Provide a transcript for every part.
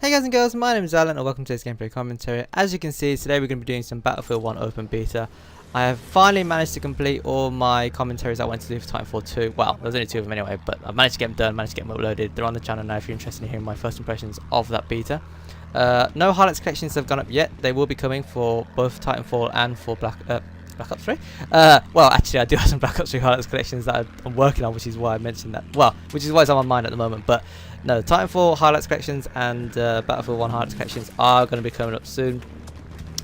Hey guys and girls, my name is Alan and welcome to this gameplay commentary. As you can see, today we're going to be doing some Battlefield 1 open beta. I have finally managed to complete all my commentaries I went to do for Titanfall 2. Well, there's only two of them anyway, but I've managed to get them done, managed to get them uploaded. They're on the channel now if you're interested in hearing my first impressions of that beta. No highlights collections have gone up yet. They will be coming for both Titanfall and for Black Ops 3? Well, actually, I do have some Black Ops 3 highlights collections that I'm working on, which is why I mentioned that. Well, which is why it's on my mind at the moment. But no, Titanfall highlights collections and Battlefield 1 highlights collections are going to be coming up soon.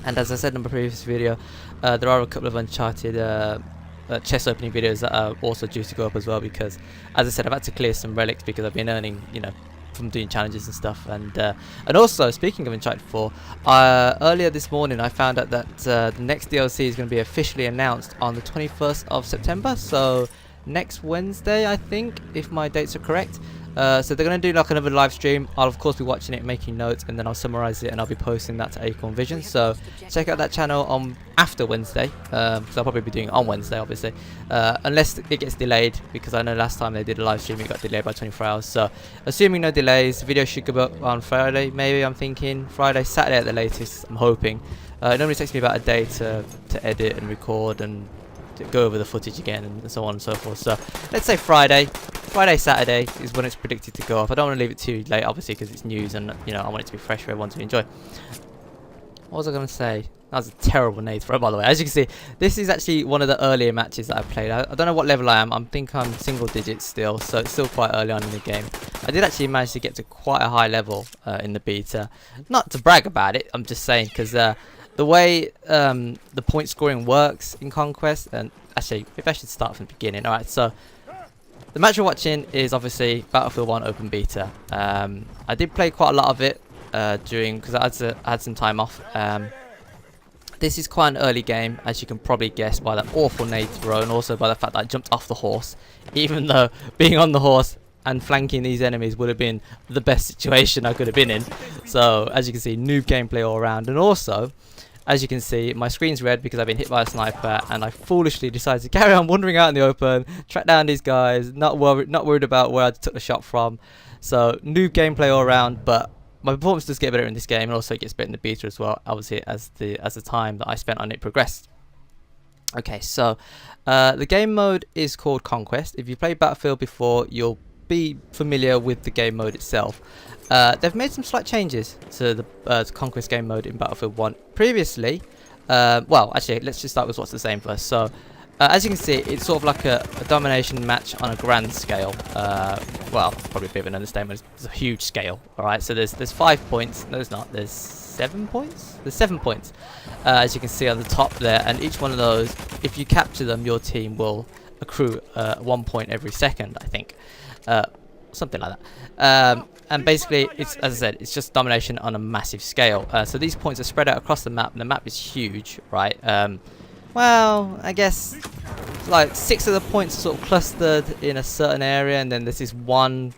And as I said in my previous video, there are a couple of Uncharted chest opening videos that are also due to go up as well. Because, as I said, I've had to clear some relics because I've been earning, you know, from doing challenges and stuff. And also, speaking of Uncharted 4, earlier this morning I found out that the next DLC is going to be officially announced on the 21st of September, so next Wednesday I think, if my dates are correct. So they're going to do like another live stream. I'll of course be watching it, making notes, and then I'll summarize it and I'll be posting that to Acorn Vision. So check out that channel on after Wednesday, because I'll probably be doing it on Wednesday obviously, unless it gets delayed, because I know last time they did a live stream it got delayed by 24 hours. So assuming no delays, the video should go up on Friday, maybe. I'm thinking Friday, Saturday at the latest, I'm hoping. It normally takes me about a day to edit and record and to go over the footage again and so on and so forth. So let's say Friday, Saturday is when it's predicted to go off. I don't want to leave it too late, obviously, because it's news and, you know, I want it to be fresh for everyone to enjoy. What was I going to say? That was a terrible nade throw, by the way. As you can see, this is actually one of the earlier matches that I played. I don't know what level I am. I think I'm single digits still, so it's still quite early on in the game. I did actually manage to get to quite a high level in the beta. Not to brag about it, I'm just saying, because the way the point scoring works in Conquest, and actually, maybe I should start from the beginning. Alright, so the match we're watching is obviously Battlefield 1 open beta. I did play quite a lot of it because I had some time off. This is quite an early game, as you can probably guess by that awful nade throw, and also by the fact that I jumped off the horse, even though being on the horse and flanking these enemies would have been the best situation I could have been in. So as you can see, noob gameplay all around. And also, as you can see, my screen's red because I've been hit by a sniper, and I foolishly decided to carry on wandering out in the open, track down these guys, not worried about where I took the shot from. So noob gameplay all around, but my performance does get better in this game, and also it gets better in the beta as well, obviously, as the time that I spent on it progressed. Okay, so the game mode is called Conquest. If you played Battlefield before, you'll be familiar with the game mode itself. They've made some slight changes to the Conquest game mode in Battlefield 1. Previously, well, actually, let's just start with what's the same first. So, as you can see, it's sort of like a domination match on a grand scale. Well, probably a bit of an understatement. It's a huge scale. All right, so there's 5 points. No, there's not. There's 7 points. There's 7 points, as you can see on the top there. And each one of those, if you capture them, your team will accrue 1 point every second, I think. Something like that. And basically, it's, as I said, it's just domination on a massive scale. So these points are spread out across the map, and the map is huge, right? Well, I guess like 6 of the points are sort of clustered in a certain area, and then there's this one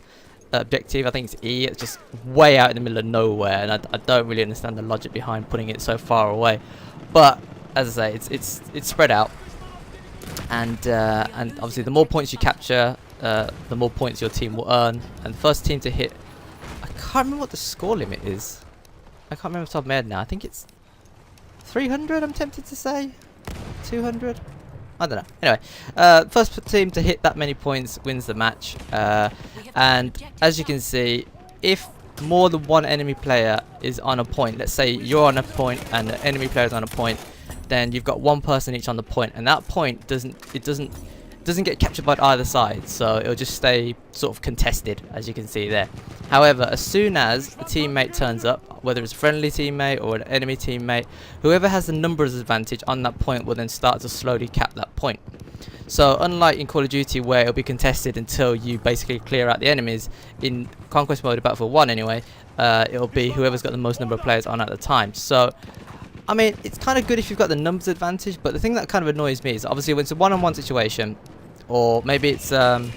objective, I think it's E, it's just way out in the middle of nowhere, and I don't really understand the logic behind putting it so far away. But as I say, it's spread out, and obviously the more points you capture, the more points your team will earn. And the first team to hit, I can't remember what the score limit is. I can't remember off the top of my head now. I think it's 300, I'm tempted to say. 200? I don't know. Anyway, first team to hit that many points wins the match. And as you can see, if more than one enemy player is on a point, let's say you're on a point and the enemy player is on a point, then you've got one person each on the point, and that point doesn't get captured by either side, so it'll just stay sort of contested, as you can see there. However, as soon as a teammate turns up, whether it's a friendly teammate or an enemy teammate, whoever has the numbers advantage on that point will then start to slowly cap that point. So unlike in Call of Duty, where it'll be contested until you basically clear out the enemies, in Conquest mode, Battlefield 1 anyway, it'll be whoever's got the most number of players on at the time. So I mean, it's kind of good if you've got the numbers advantage, but the thing that kind of annoys me is obviously when it's a one-on-one situation, or maybe it's a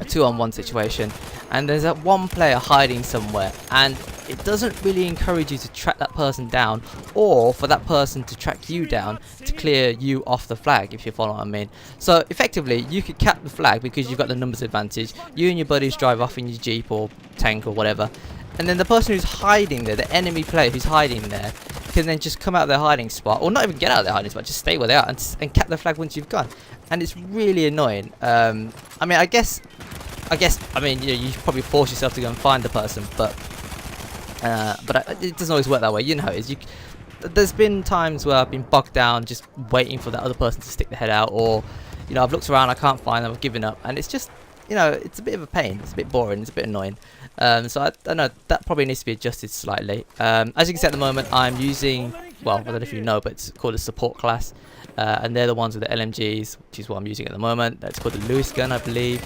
two-on-one situation, and there's that one player hiding somewhere, and it doesn't really encourage you to track that person down, or for that person to track you down to clear you off the flag, if you follow what I mean. So effectively, you could cap the flag because you've got the numbers advantage. You and your buddies drive off in your jeep or tank or whatever, and then the person who's hiding there, the enemy player who's hiding there, can then just come out of their hiding spot, or not even get out of their hiding spot, just stay where they are and cap the flag once you've gone. And it's really annoying. I mean, I guess, I mean, you know, you probably force yourself to go and find the person, but it doesn't always work that way. You know how it is. There's been times where I've been bogged down just waiting for that other person to stick their head out, or, you know, I've looked around, I can't find them, I've given up, and it's just, you know, it's a bit of a pain. It's a bit boring. It's a bit annoying. So I don't know. That probably needs to be adjusted slightly. As you can see at the moment, I'm using, well, I don't know if you know, but it's called a support class, and they're the ones with the LMGs, which is what I'm using at the moment. That's called the Lewis gun, I believe.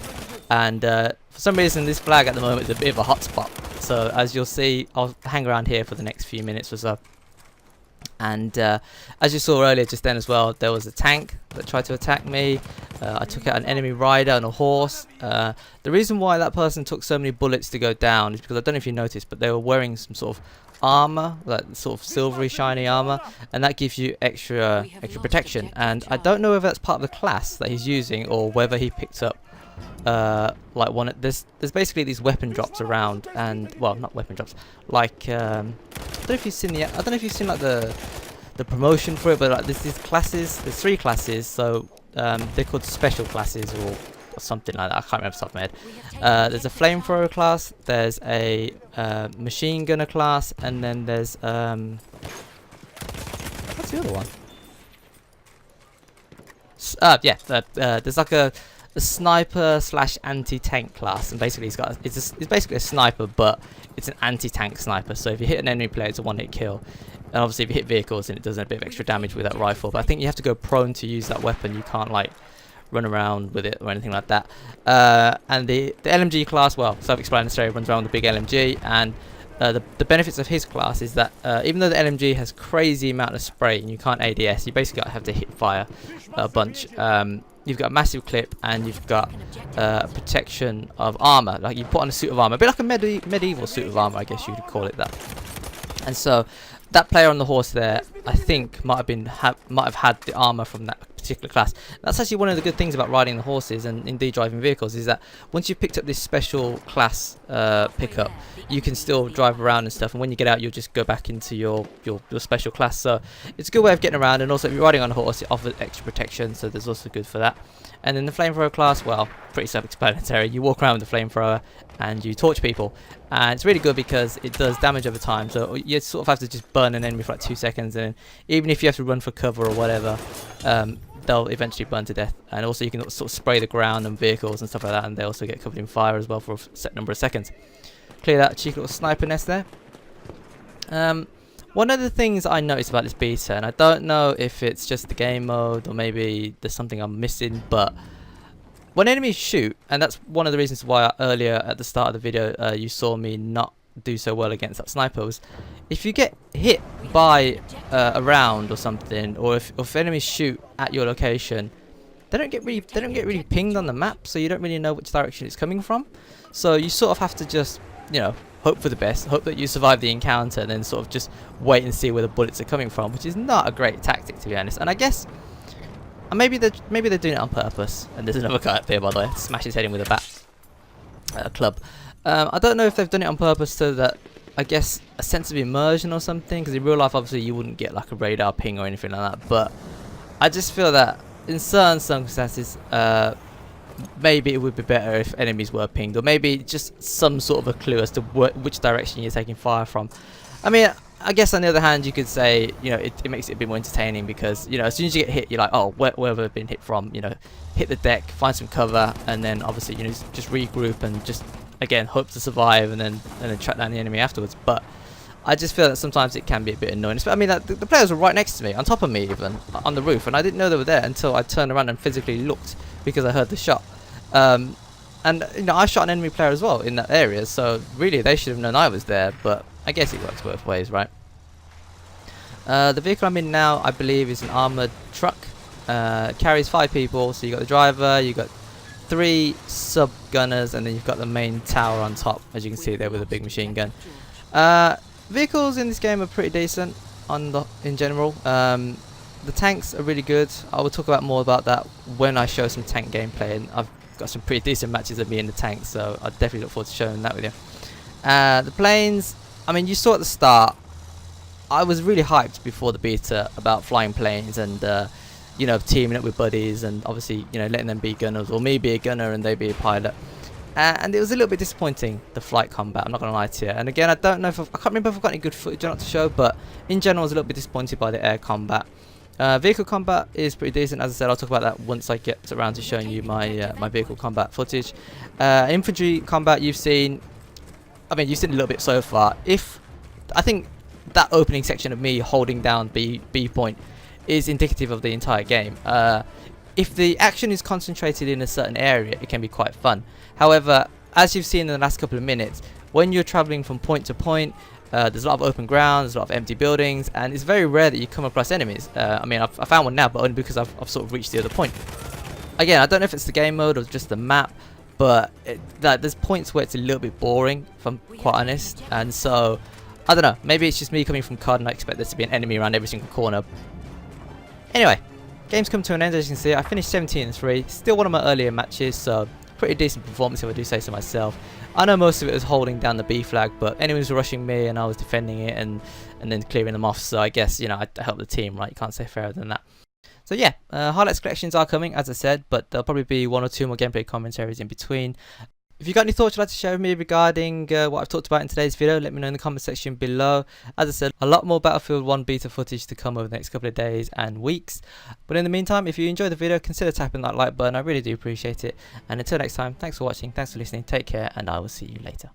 And for some reason, this flag at the moment is a bit of a hotspot. So as you'll see, I'll hang around here for the next few minutes or so. And as you saw earlier just then as well, there was a tank that tried to attack me. I took out an enemy rider and a horse. The reason why that person took so many bullets to go down is because, I don't know if you noticed, but they were wearing some sort of armor, like sort of silvery shiny armor, and that gives you extra protection. And I don't know whether that's part of the class that he's using, or whether he picked up like one. There's basically these weapon drops around, and, well, not weapon drops, like I don't know if you've seen like the promotion for it, but like there's these classes. There's 3 classes, so they're called special classes or something like that. I can't remember off the top of my head. There's a flamethrower class, there's a machine gunner class, and then there's what's the other one? There's like a sniper / anti-tank class, and basically it's basically a sniper, but it's an anti-tank sniper. So if you hit an enemy player, it's a 1-hit kill. And obviously if you hit vehicles, then it does a bit of extra damage with that rifle. But I think you have to go prone to use that weapon. You can't like run around with it or anything like that. And the LMG class, well, self-explanatory, runs around with a big LMG, and the benefits of his class is that even though the LMG has crazy amount of spray and you can't ADS, you basically have to hit fire a bunch. You've got a massive clip, and you've got protection of armor. Like, you put on a suit of armor, a bit like a medieval suit of armor, I guess you could call it that. And so that player on the horse there, I think, might have had the armor from that particular class. That's actually one of the good things about riding the horses and indeed driving vehicles, is that once you've picked up this special class pickup, you can still drive around and stuff, and when you get out, you'll just go back into your special class. So it's a good way of getting around, and also if you're riding on a horse, it offers extra protection, so there's also good for that. And then the flamethrower class, well, pretty self-explanatory. You walk around with the flamethrower and you torch people, and it's really good because it does damage over time. So you sort of have to just burn an enemy for like 2 seconds, and even if you have to run for cover or whatever, they'll eventually burn to death. And also you can sort of spray the ground and vehicles and stuff like that, and they also get covered in fire as well for a set number of seconds. Clear that cheeky little sniper nest there. One of the things I noticed about this beta, and I don't know if it's just the game mode or maybe there's something I'm missing, but when enemies shoot, and that's one of the reasons why earlier at the start of the video you saw me not do so well against that sniper, was if you get hit by a round or something, or if enemies shoot at your location, they don't get really pinged on the map, so you don't really know which direction it's coming from. So you sort of have to just, you know, hope for the best, hope that you survive the encounter, and then sort of just wait and see where the bullets are coming from, which is not a great tactic, to be honest. And I guess maybe they're doing it on purpose. And there's another guy up here, by the way, smash his head in with a bat club. I don't know if they've done it on purpose so that, I guess, a sense of immersion or something, because in real life obviously you wouldn't get like a radar ping or anything like that, but I just feel that in certain circumstances maybe it would be better if enemies were pinged, or maybe just some sort of a clue as to which direction you're taking fire from. I mean, I guess on the other hand, you could say, you know, it makes it a bit more entertaining, because, you know, as soon as you get hit, you're like, oh, where have I been hit from? You know, hit the deck, find some cover, and then obviously, you know, just regroup and just, again, hope to survive, and then track down the enemy afterwards. But I just feel that sometimes it can be a bit annoying. I mean, the players were right next to me, on top of me even, on the roof, and I didn't know they were there until I turned around and physically looked, because I heard the shot. And, you know, I shot an enemy player as well in that area, so really they should have known I was there, but I guess it works both ways, right? The vehicle I'm in now, I believe, is an armoured truck. Carries 5 people, so you've got the driver, you've got 3 sub-gunners, and then you've got the main tower on top, as you can see there with a big machine gun. Vehicles in this game are pretty decent in general. The tanks are really good. I will talk more about that when I show some tank gameplay, and I've got some pretty decent matches of me in the tank, so I definitely look forward to showing that with you. The planes, I mean, you saw at the start, I was really hyped before the beta about flying planes and, you know, teaming up with buddies and obviously, you know, letting them be gunners or me be a gunner and they be a pilot. And it was a little bit disappointing, the flight combat, I'm not going to lie to you. And again, I don't know if I can't remember if I've got any good footage or not to show, but in general I was a little bit disappointed by the air combat. Vehicle combat is pretty decent. As I said, I'll talk about that once I get around to showing you my my vehicle combat footage. Infantry combat, you've seen, I mean, you've seen a little bit so far. I think that opening section of me holding down B point is indicative of the entire game. If the action is concentrated in a certain area, it can be quite fun. However, as you've seen in the last couple of minutes, when you're traveling from point to point, there's a lot of open ground, there's a lot of empty buildings, and it's very rare that you come across enemies. I mean, I found one now, but only because I've sort of reached the other point. Again, I don't know if it's the game mode or just the map, but there's points where it's a little bit boring, if I'm quite honest. And so, I don't know, maybe it's just me coming from COD and I expect there to be an enemy around every single corner. Anyway, game's come to an end, as you can see. I finished 17-3, still one of my earlier matches, so pretty decent performance if I do say so myself. I know most of it was holding down the B flag, but enemies were rushing me and I was defending it and then clearing them off, so I guess, you know, I helped the team, right? You can't say fairer than that. So yeah, highlights collections are coming, as I said, but there'll probably be 1 or 2 more gameplay commentaries in between. If you've got any thoughts you'd like to share with me regarding what I've talked about in today's video, let me know in the comment section below. As I said, a lot more Battlefield 1 beta footage to come over the next couple of days and weeks. But in the meantime, if you enjoyed the video, consider tapping that like button. I really do appreciate it. And until next time, thanks for watching, thanks for listening, take care, and I will see you later.